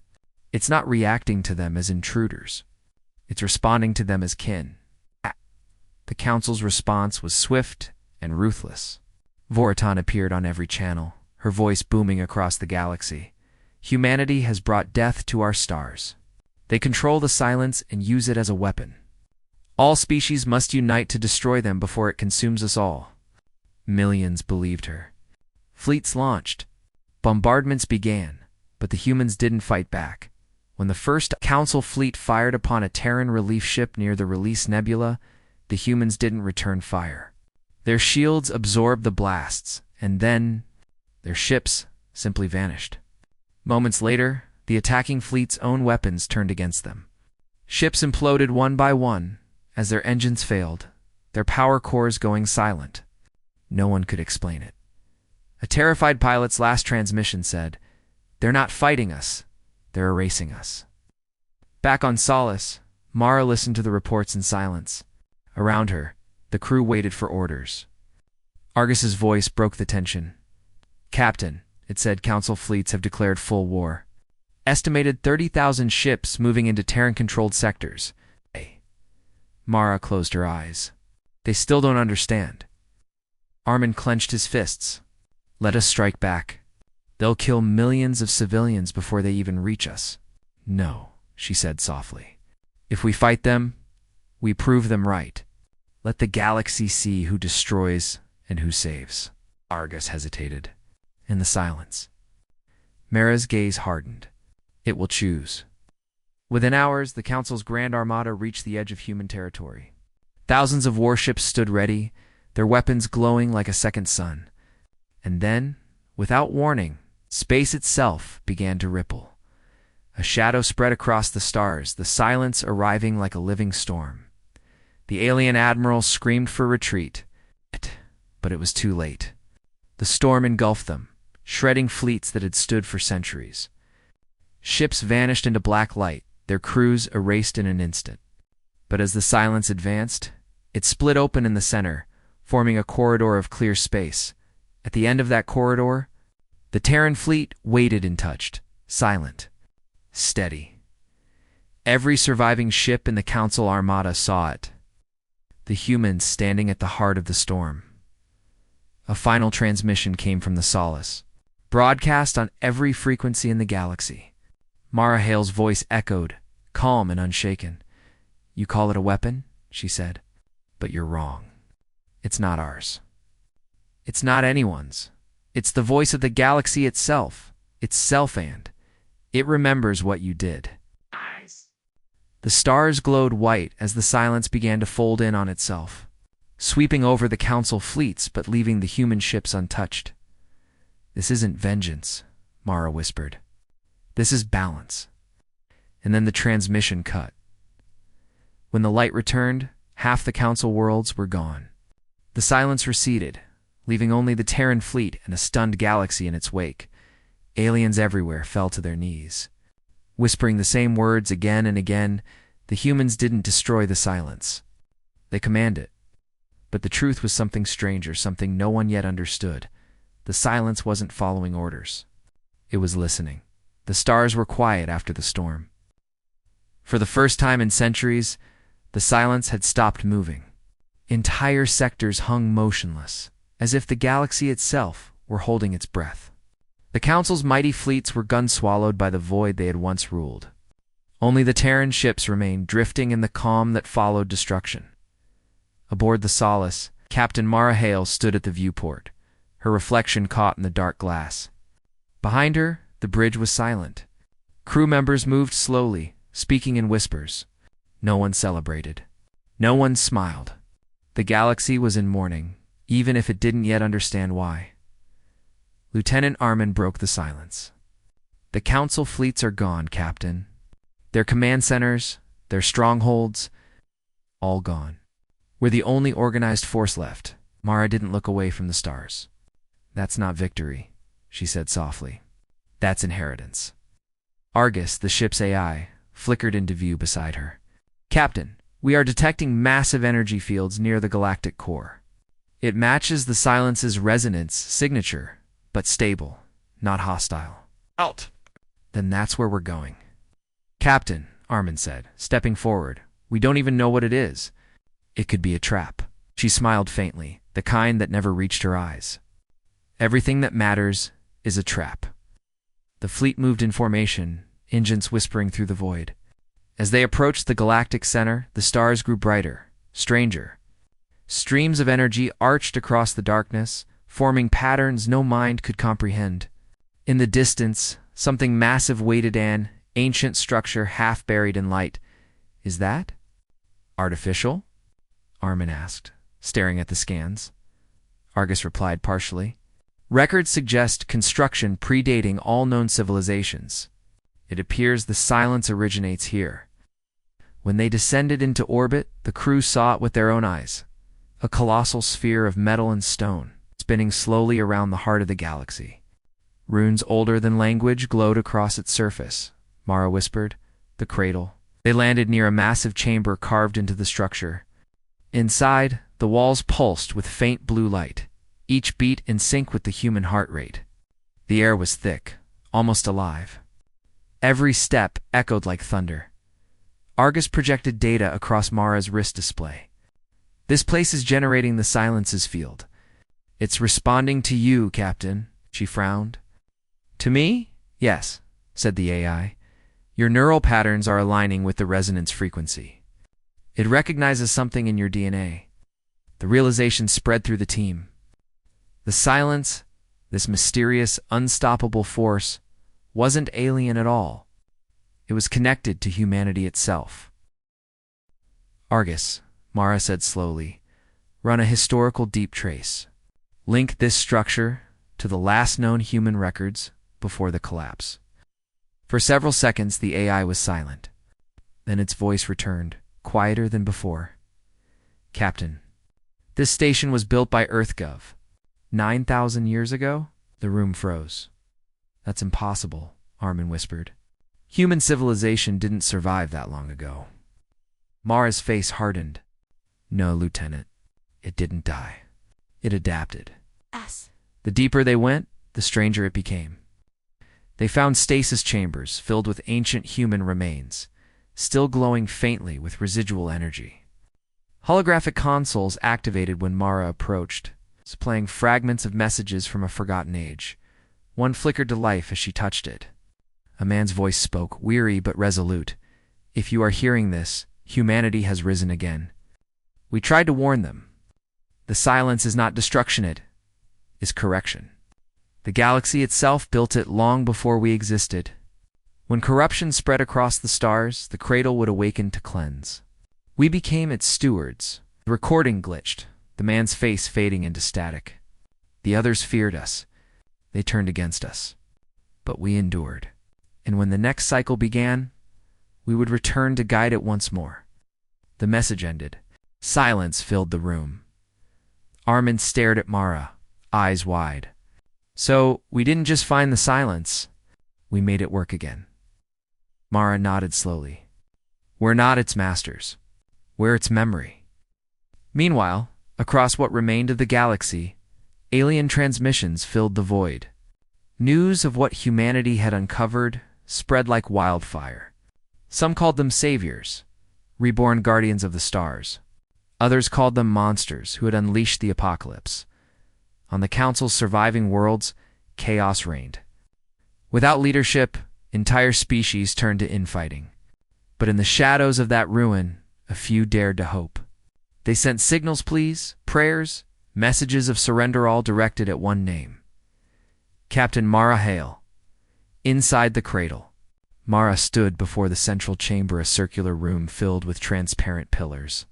"It's not reacting to them as intruders. It's responding to them as kin." The council's response was swift and ruthless. Voratan appeared on every channel, her voice booming across the galaxy. "Humanity has brought death to our stars. They control the silence and use it as a weapon. All species must unite to destroy them before it consumes us all." Millions believed her. Fleets launched. Bombardments began, but the humans didn't fight back. When the first Council fleet fired upon a Terran relief ship near the Release Nebula, the humans didn't return fire. Their shields absorbed the blasts, and then their ships simply vanished. Moments later, the attacking fleet's own weapons turned against them. Ships imploded one by one as their engines failed, their power cores going silent. No one could explain it. A terrified pilot's last transmission said, "They're not fighting us, they're erasing us." Back on Solace, Mara listened to the reports in silence. Around her, the crew waited for orders. Argus's voice broke the tension. "Captain," it said, "Council fleets have declared full war. Estimated 30,000 ships moving into Terran-controlled sectors." Mara closed her eyes. "They still don't understand." Armin clenched his fists. "Let us strike back. They'll kill millions of civilians before they even reach us." "No," she said softly. "If we fight them, we prove them right. Let the galaxy see who destroys and who saves." Argus hesitated. In the silence, Mara's gaze hardened. "It will choose." Within hours, the Council's Grand Armada reached the edge of human territory. Thousands of warships stood ready, their weapons glowing like a second sun. And then, without warning, space itself began to ripple. A shadow spread across the stars, the silence arriving like a living storm. The alien admiral screamed for retreat, but it was too late. The storm engulfed them, shredding fleets that had stood for centuries. Ships vanished into black light, their crews erased in an instant. But as the silence advanced, it split open in the center, forming a corridor of clear space. At the end of that corridor, the Terran fleet waited and touched, silent, steady. Every surviving ship in the Council Armada saw it. The humans standing at the heart of the storm. A final transmission came from the Solace, broadcast on every frequency in the galaxy. Mara Hale's voice echoed, calm and unshaken. "You call it a weapon?" she said. "But you're wrong. It's not ours. It's not anyone's. It's the voice of the galaxy itself. It's self-and. It remembers what you did." The stars glowed white as the silence began to fold in on itself, sweeping over the Council fleets but leaving the human ships untouched. "This isn't vengeance," Mara whispered. "This is balance." And then the transmission cut. When the light returned, half the Council worlds were gone. The silence receded, leaving only the Terran fleet and a stunned galaxy in its wake. Aliens everywhere fell to their knees. Whispering the same words again and again, the humans didn't destroy the silence. They commanded it. But the truth was something stranger, something no one yet understood. The silence wasn't following orders. It was listening. The stars were quiet after the storm. For the first time in centuries, the silence had stopped moving. Entire sectors hung motionless, as if the galaxy itself were holding its breath. The Council's mighty fleets were gun-swallowed by the void they had once ruled. Only the Terran ships remained, drifting in the calm that followed destruction. Aboard the Solace, Captain Mara Hale stood at the viewport, her reflection caught in the dark glass. Behind her, the bridge was silent. Crew members moved slowly, speaking in whispers. No one celebrated. No one smiled. The galaxy was in mourning, even if it didn't yet understand why. Lieutenant Armin broke the silence. "The Council fleets are gone, Captain. Their command centers, their strongholds, all gone. We're the only organized force left." Mara didn't look away from the stars. "That's not victory," she said softly. "That's inheritance." Argus, the ship's AI, flickered into view beside her. "Captain, we are detecting massive energy fields near the galactic core. It matches the silence's resonance signature, but stable, not hostile." "Out!" "Then that's where we're going." "Captain," Armin said, stepping forward, "we don't even know what it is. It could be a trap." She smiled faintly, the kind that never reached her eyes. "Everything that matters is a trap." The fleet moved in formation, engines whispering through the void. As they approached the galactic center, the stars grew brighter, stranger. Streams of energy arched across the darkness, forming patterns no mind could comprehend. In the distance, something massive waited, an ancient structure half buried in light. "Is that artificial?" Armin asked, staring at the scans. Argus replied partially. "Records suggest construction predating all known civilizations. It appears the silence originates here." When they descended into orbit, the crew saw it with their own eyes. A colossal sphere of metal and stone, spinning slowly around the heart of the galaxy. Runes older than language glowed across its surface. Mara whispered, "The cradle." They landed near a massive chamber carved into the structure. Inside, the walls pulsed with faint blue light, each beat in sync with the human heart rate. The air was thick, almost alive. Every step echoed like thunder. Argus projected data across Mara's wrist display. "This place is generating the silence's field. It's responding to you, Captain," she frowned. "To me? Yes," said the AI. "Your neural patterns are aligning with the resonance frequency. It recognizes something in your DNA." The realization spread through the team. The silence, this mysterious, unstoppable force, wasn't alien at all. It was connected to humanity itself. "Argus," Mara said slowly, "run a historical deep trace. Link this structure to the last known human records before the collapse." For several seconds, the AI was silent. Then its voice returned, quieter than before. "Captain, this station was built by EarthGov. 9,000 years ago?" The room froze. "That's impossible," Armin whispered. "Human civilization didn't survive that long ago." Mara's face hardened. "No, Lieutenant. It didn't die. It adapted." "Us." The deeper they went, the stranger it became. They found stasis chambers filled with ancient human remains, still glowing faintly with residual energy. Holographic consoles activated when Mara approached, displaying fragments of messages from a forgotten age. One flickered to life as she touched it. A man's voice spoke, weary but resolute. "If you are hearing this, humanity has risen again. We tried to warn them. The silence is not destruction, it is correction. The galaxy itself built it long before we existed. When corruption spread across the stars, the cradle would awaken to cleanse. We became its stewards." The recording glitched, the man's face fading into static. The others feared us. They turned against us. But we endured. And when the next cycle began, we would return to guide it once more. The message ended. Silence filled the room. Armin stared at Mara, eyes wide. "So, we didn't just find the silence, we made it work again." Mara nodded slowly. "We're not its masters. We're its memory." Meanwhile, across what remained of the galaxy, alien transmissions filled the void. News of what humanity had uncovered spread like wildfire. Some called them saviors, reborn guardians of the stars. Others called them monsters who had unleashed the apocalypse. On the Council's surviving worlds, chaos reigned. Without leadership, entire species turned to infighting. But in the shadows of that ruin, a few dared to hope. They sent signals, pleas, prayers, messages of surrender, all directed at one name. Captain Mara Hale. Inside the cradle, Mara stood before the central chamber, a circular room filled with transparent pillars,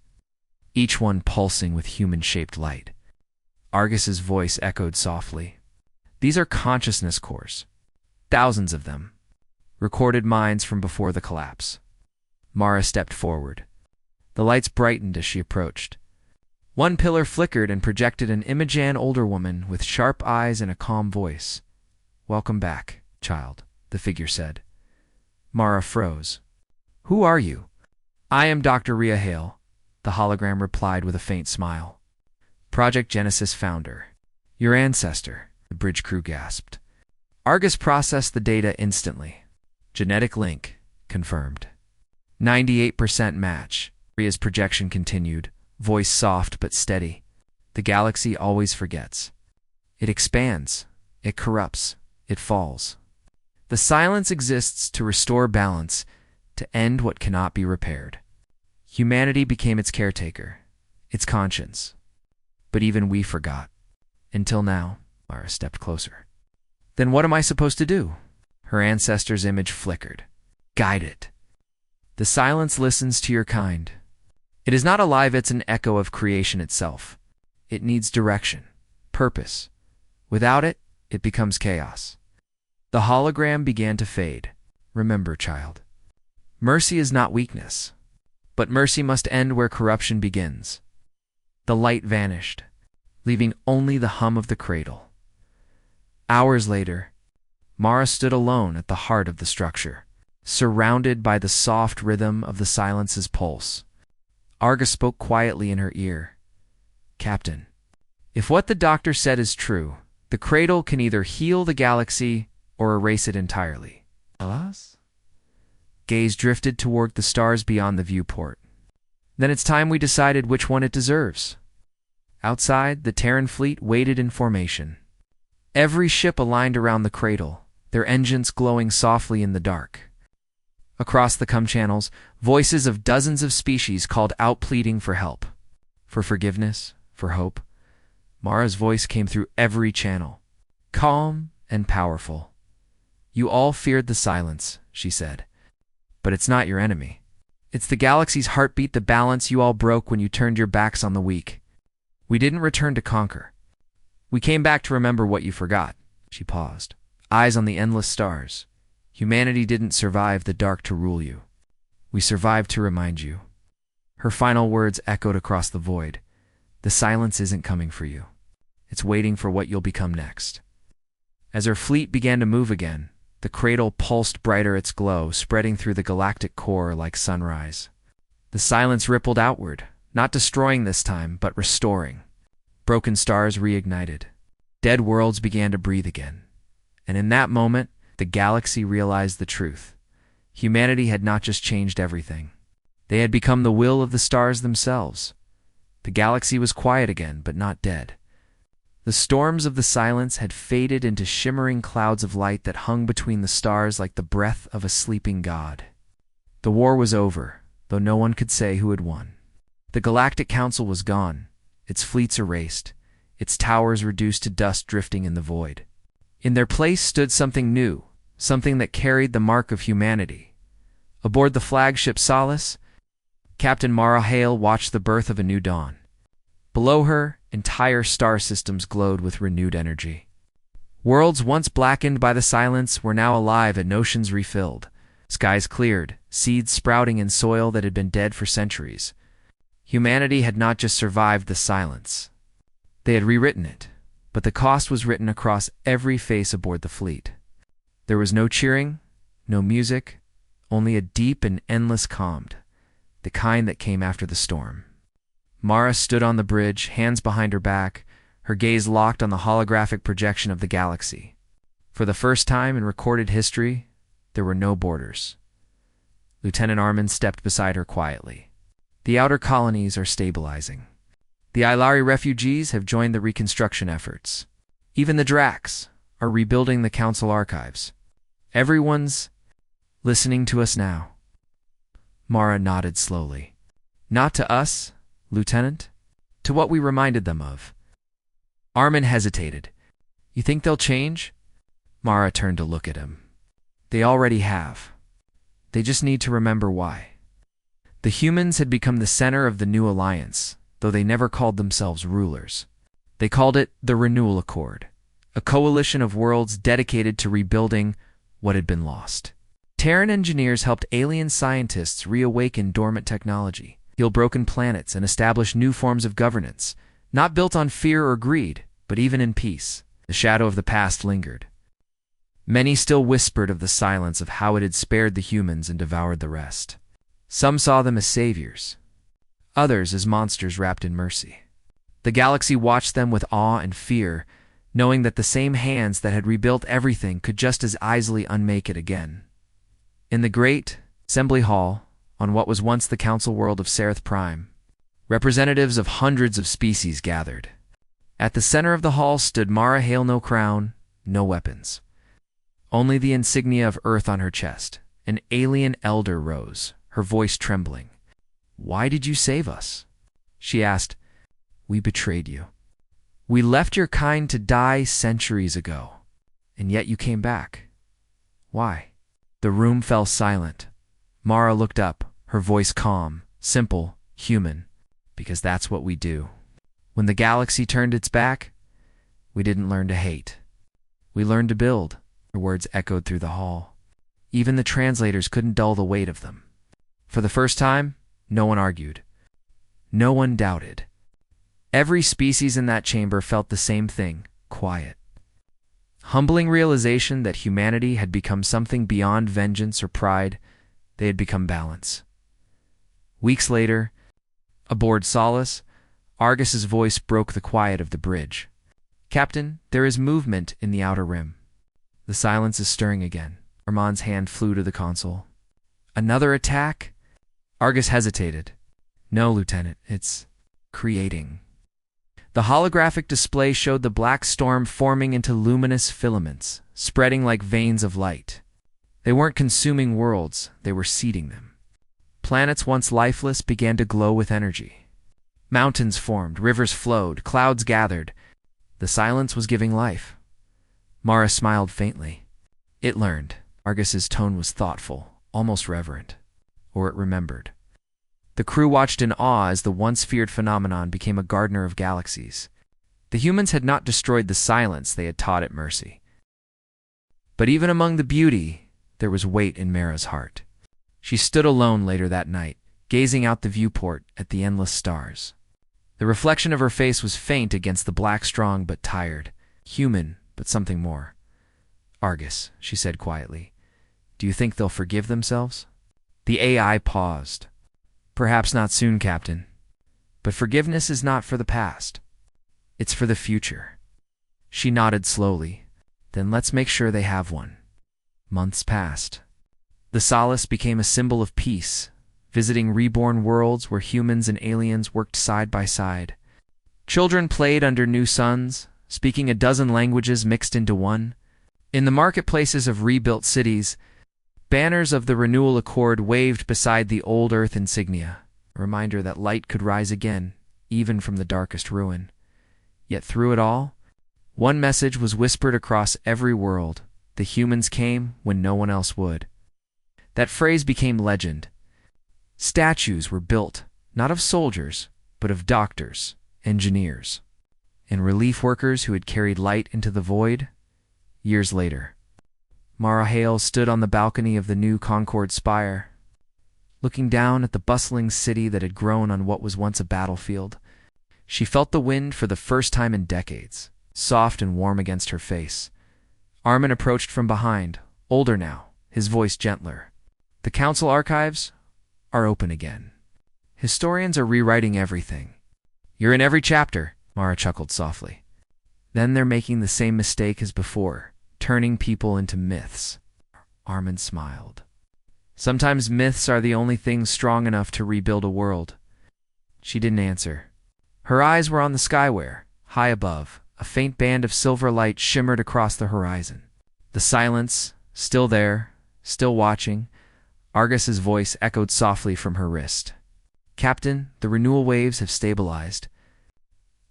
each one pulsing with human-shaped light. Argus's voice echoed softly. "These are consciousness cores. Thousands of them. Recorded minds from before the collapse." Mara stepped forward. The lights brightened as she approached. One pillar flickered and projected an Imogen older woman with sharp eyes and a calm voice. "Welcome back, child," the figure said. Mara froze. "Who are you?" "I am Dr. Rhea Hale," the hologram replied with a faint smile. "Project Genesis founder." "Your ancestor," the bridge crew gasped. Argus processed the data instantly. "Genetic link confirmed. 98% match." Rhea's projection continued, voice soft but steady. "The galaxy always forgets. It expands, it corrupts, it falls. The silence exists to restore balance, to end what cannot be repaired. Humanity became its caretaker, its conscience. But even we forgot. Until now." Mara stepped closer. "Then what am I supposed to do?" Her ancestor's image flickered. "Guide it. The silence listens to your kind. It is not alive, it's an echo of creation itself. It needs direction, purpose. Without it, it becomes chaos." The hologram began to fade. "Remember, child. Mercy is not weakness, but mercy must end where corruption begins." The light vanished, leaving only the hum of the cradle. Hours later, Mara stood alone at the heart of the structure, surrounded by the soft rhythm of the silence's pulse. Argus spoke quietly in her ear. "Captain, if what the doctor said is true, the cradle can either heal the galaxy or erase it entirely." Alas? Gaze drifted toward the stars beyond the viewport. "Then it's time we decided which one it deserves." Outside, the Terran fleet waited in formation. Every ship aligned around the cradle, their engines glowing softly in the dark. Across the channels, voices of dozens of species called out, pleading for help, for forgiveness, for hope. Mara's voice came through every channel, calm and powerful. "You all feared the silence," she said. "But it's not your enemy. It's the galaxy's heartbeat, the balance you all broke when you turned your backs on the weak. We didn't return to conquer. We came back to remember what you forgot." She paused, eyes on the endless stars. "Humanity didn't survive the dark to rule you. We survived to remind you." Her final words echoed across the void. "The silence isn't coming for you. It's waiting for what you'll become next." As her fleet began to move again, the cradle pulsed brighter, its glow spreading through the galactic core like sunrise. The silence rippled outward, not destroying this time, but restoring. Broken stars reignited. Dead worlds began to breathe again. And in that moment, The galaxy realized the truth. Humanity had not just changed everything. They had become the will of the stars themselves. The galaxy was quiet again, but not dead. The storms of the silence had faded into shimmering clouds of light that hung between the stars like the breath of a sleeping god. The war was over, though no one could say who had won. The Galactic Council was gone, its fleets erased, its towers reduced to dust drifting in the void. In their place stood something new, something that carried the mark of humanity. Aboard the flagship Solace, Captain Mara Hale watched the birth of a new dawn. Below her, entire star systems glowed with renewed energy. Worlds once blackened by the silence were now alive and oceans refilled. Skies cleared, seeds sprouting in soil that had been dead for centuries. Humanity had not just survived the silence. They had rewritten it, but the cost was written across every face aboard the fleet. There was no cheering, no music, only a deep and endless calm, the kind that came after the storm. Mara stood on the bridge, hands behind her back, her gaze locked on the holographic projection of the galaxy. For the first time in recorded history, there were no borders. Lieutenant Armin stepped beside her quietly. The outer colonies are stabilizing. The Ilari refugees have joined the reconstruction efforts. Even the Drax are rebuilding the Council archives. Everyone's listening to us now. Mara nodded slowly. Not to us, Lieutenant, to what we reminded them of. Armin hesitated. You think they'll change? Mara turned to look at him. They already have. They just need to remember why. The humans had become the center of the new alliance, though they never called themselves rulers. They called it the Renewal Accord, a coalition of worlds dedicated to rebuilding what had been lost. Terran engineers helped alien scientists reawaken dormant technology, heal broken planets, and establish new forms of governance, not built on fear or greed, but even in peace. The shadow of the past lingered. Many still whispered of the silence of how it had spared the humans and devoured the rest. Some saw them as saviors, others as monsters wrapped in mercy. The galaxy watched them with awe and fear, knowing that the same hands that had rebuilt everything could just as easily unmake it again. In the great assembly hall, on what was once the council world of Sereth Prime, representatives of hundreds of species gathered. At the center of the hall stood Mara Hale, no crown, no weapons. Only the insignia of Earth on her chest. An alien elder rose, her voice trembling. Why did you save us? She asked. We betrayed you. We left your kind to die centuries ago, and yet you came back. Why? The room fell silent. Mara looked up, her voice calm, simple, human, because that's what we do. When the galaxy turned its back, we didn't learn to hate. We learned to build. Her words echoed through the hall. Even the translators couldn't dull the weight of them. For the first time, no one argued. No one doubted. Every species in that chamber felt the same thing, quiet. Humbling realization that humanity had become something beyond vengeance or pride. They had become balance. Weeks later, aboard Solace, Argus's voice broke the quiet of the bridge. Captain, there is movement in the outer rim. The silence is stirring again. Armand's hand flew to the console. Another attack? Argus hesitated. No, Lieutenant, it's creating. The holographic display showed the black storm forming into luminous filaments, spreading like veins of light. They weren't consuming worlds, they were seeding them. Planets once lifeless began to glow with energy. Mountains formed, rivers flowed, clouds gathered. The silence was giving life. Mara smiled faintly. It learned. Argus's tone was thoughtful, almost reverent. Or it remembered. The crew watched in awe as the once feared phenomenon became a gardener of galaxies. The humans had not destroyed the silence they had taught at mercy. But even among the beauty, there was weight in Mara's heart. She stood alone later that night, gazing out the viewport at the endless stars. The reflection of her face was faint against the black, strong but tired, human but something more. Argus, she said quietly, do you think they'll forgive themselves? The AI paused. Perhaps not soon, Captain. But forgiveness is not for the past. It's for the future. She nodded slowly. Then let's make sure they have one. Months passed. The solace became a symbol of peace, visiting reborn worlds where humans and aliens worked side by side. Children played under new suns, speaking a dozen languages mixed into one. In the marketplaces of rebuilt cities, banners of the renewal accord waved beside the old Earth insignia, a reminder that light could rise again, even from the darkest ruin. Yet through it all, one message was whispered across every world: the humans came when no one else would. That phrase became legend. Statues were built, not of soldiers, but of doctors, engineers, and relief workers who had carried light into the void. Years later, Mara Hale stood on the balcony of the new Concord Spire, looking down at the bustling city that had grown on what was once a battlefield. She felt the wind for the first time in decades, soft and warm against her face. Armin approached from behind, older now, his voice gentler. The council archives are open again. Historians are rewriting everything. You're in every chapter, Mara chuckled softly. Then they're making the same mistake as before, turning people into myths. Armin smiled. Sometimes myths are the only things strong enough to rebuild a world. She didn't answer. Her eyes were on the skyware, high above. A faint band of silver light shimmered across the horizon. The silence, still there, still watching. Argus's voice echoed softly from her wrist. Captain, the renewal waves have stabilized.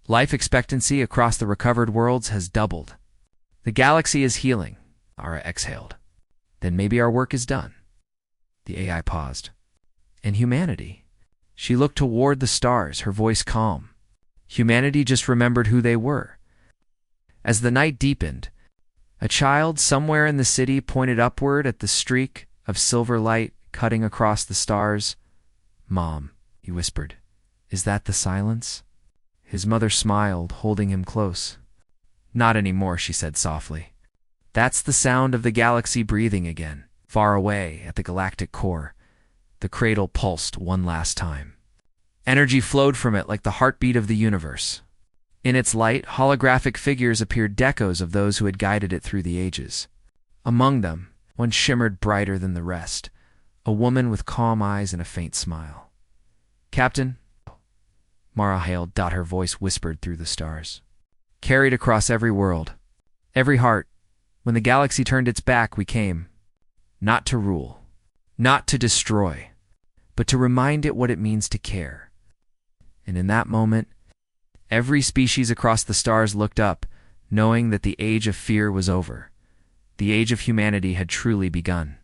Life expectancy across the recovered worlds has doubled. The galaxy is healing, Ara exhaled. Then maybe our work is done. The AI paused. And humanity? She looked toward the stars, her voice calm. Humanity just remembered who they were. As the night deepened, a child somewhere in the city pointed upward at the streak of silver light cutting across the stars. Mom, he whispered, is that the silence? His mother smiled, holding him close. Not anymore, she said softly. That's the sound of the galaxy breathing again. Far away at the galactic core, the cradle pulsed one last time. Energy flowed from it like the heartbeat of the universe. In its light, holographic figures appeared, decos of those who had guided it through the ages. Among them, one shimmered brighter than the rest, a woman with calm eyes and a faint smile. Captain, Mara hailed, her voice whispered through the stars. Carried across every world, every heart, when the galaxy turned its back, we came, not to rule, not to destroy, but to remind it what it means to care. And in that moment, every species across the stars looked up, knowing that the age of fear was over. The age of humanity had truly begun.